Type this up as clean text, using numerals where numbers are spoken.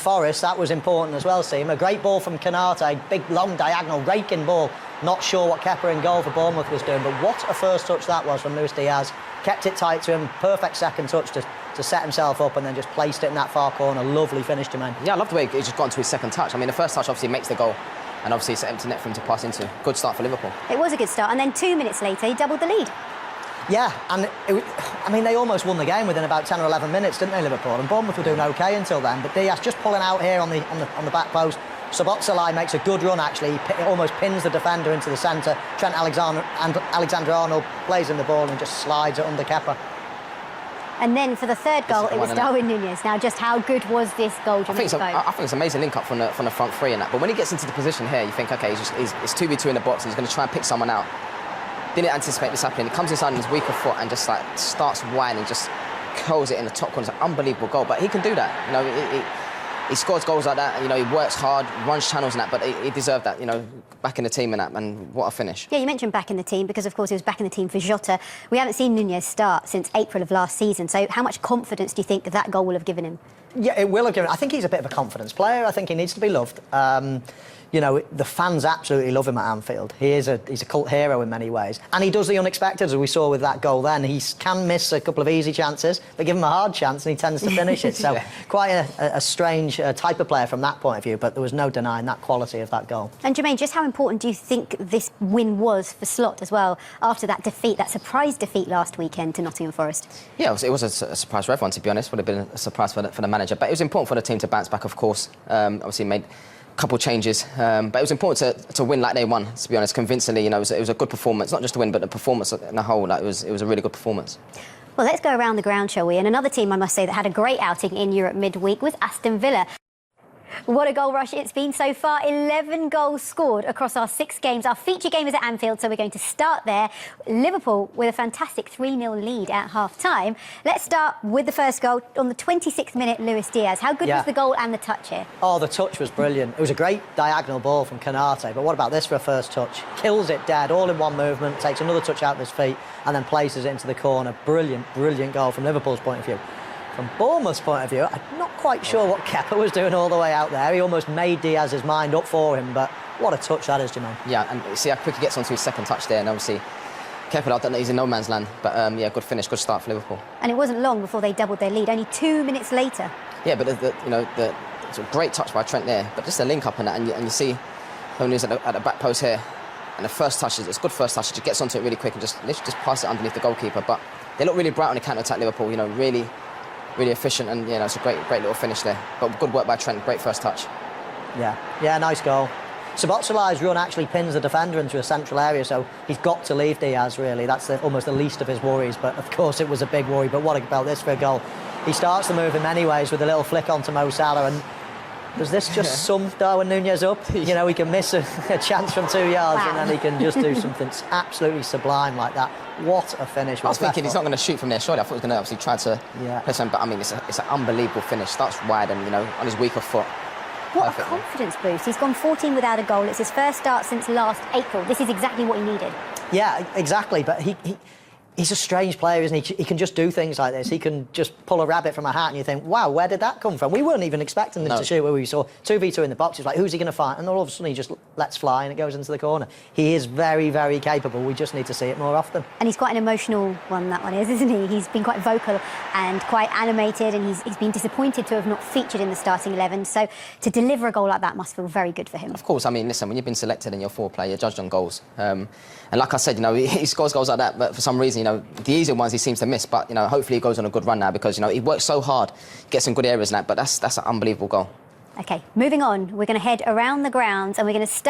Forest, that was important as well, Seam. A great ball from Canate, big, long, diagonal, raking ball. Not sure what Kepa in goal for Bournemouth was doing, but what a first touch that was from Luis Diaz. Kept it tight to him, perfect second touch to set himself up and then just placed it in that far corner. Lovely finish, Jermaine. Yeah, I love the way he just got into his second touch. I mean, the first touch obviously makes the goal, and obviously it's an empty net for him to pass into. Good start for Liverpool. It was a good start, and then 2 minutes later, he doubled the lead. Yeah, and I mean, they almost won the game within about 10 or 11 minutes, didn't they, Liverpool? And Bournemouth were doing OK until then, but Diaz just pulling out here on the back post. Szoboszlai makes a good run, actually. He almost pins the defender into the centre. Trent Alexander-Arnold plays in the ball and just slides it under Kepa. And then for the third goal, it was Darwin Núñez. Now, just how good was this goal? I think it's an amazing link-up from the front three and that. But when he gets into the position here, you think, OK, it's 2v2 in the box, and he's going to try and pick someone out. Didn't anticipate this happening. He comes inside on his weaker foot and just like starts wide and just curls it in the top corner. It's an unbelievable goal, but he can do that. You know, he scores goals like that. You know, he works hard, runs channels and that. But he deserved that. You know, back in the team and that. And what a finish! Yeah, you mentioned back in the team because, of course, he was back in the team for Jota. We haven't seen Núñez start since April of last season. So, how much confidence do you think that goal will have given him? Yeah, it will have given. I think he's a bit of a confidence player. I think he needs to be loved. You know, the fans absolutely love him at Anfield. He's a cult hero in many ways. And he does the unexpected, as we saw with that goal then. He can miss a couple of easy chances, but give him a hard chance and he tends to finish it. So quite a strange type of player from that point of view, but there was no denying that quality of that goal. And Jermaine, just how important do you think this win was for Slot as well, after that defeat, that surprise defeat last weekend to Nottingham Forest? Yeah, it was a surprise for everyone, to be honest. Would have been a surprise for the manager. But it was important for the team to bounce back, of course. Obviously made couple changes, but it was important to win like they won, to be honest, convincingly. You know, it was a good performance, not just the win, but the performance in the whole. Like, it was a really good performance. Well, let's go around the ground, shall we? And another team, I must say, that had a great outing in Europe midweek was Aston Villa. What a goal rush it's been so far. 11 goals scored across our 6 games. Our feature game is at Anfield, so we're going to start there. Liverpool with a fantastic 3-0 lead at half-time. Let's start with the first goal on the 26th minute, Luis Diaz. How good was the goal and the touch here? Oh, the touch was brilliant. It was a great diagonal ball from Canate, but what about this for a first touch? Kills it dead, all in one movement, takes another touch out of his feet and then places it into the corner. Brilliant, brilliant goal from Liverpool's point of view. From Bournemouth's point of view, I'm not quite sure what Kepa was doing all the way out there. He almost made Diaz's mind up for him, but what a touch that is, Jermaine. Yeah, and see how quick he gets onto his second touch there, and obviously Kepa, I don't know, he's in no man's land, but yeah, good finish, good start for Liverpool. And it wasn't long before they doubled their lead, only 2 minutes later. Yeah, but it's a great touch by Trent there, but just a link up in that, and you see when he's at the back post here, and the first touch, it's a good first touch, he just gets onto it really quick and just pass it underneath the goalkeeper. But they look really bright on the counter-attack, Liverpool, you know, really efficient, and you know, it's a great little finish there. But good work by Trent, great first touch. Yeah, nice goal. Szoboszlai's run actually pins the defender into a central area, so he's got to leave Diaz, really. That's almost the least of his worries, but of course it was a big worry. But what about this for a goal? He starts the move in many ways with a little flick onto Mo Salah, and does this just sum Darwin Núñez up? You know, he can miss a chance from 2 yards and then he can just do something absolutely sublime like that. What a finish. I was thinking he's not going to shoot from there, surely. I thought he was going to obviously try to press him, but I mean, it's an unbelievable finish. Starts wide and, you know, on his weaker foot. What a confidence boost. He's gone 14 without a goal. It's his first start since last April. This is exactly what he needed. Yeah, exactly, but he's a strange player, isn't he? He can just do things like this. He can just pull a rabbit from a hat and you think, wow, where did that come from? We weren't even expecting him to shoot where we saw 2v2 in the box. It's like, who's he going to find? And all of a sudden he just lets fly and it goes into the corner. He is very, very capable. We just need to see it more often. And he's quite an emotional one, that one is, isn't he? He's been quite vocal and quite animated, and he's been disappointed to have not featured in the starting 11. So to deliver a goal like that must feel very good for him. Of course. I mean, listen, when you've been selected and you're a forward player, you're judged on goals. And like I said, you know, he scores goals like that, but for some reason, you know, the easier ones he seems to miss, but you know, hopefully he goes on a good run now, because you know he works so hard, gets some good areas and that, but that's an unbelievable goal. Okay, moving on, we're going to head around the grounds and we're going to start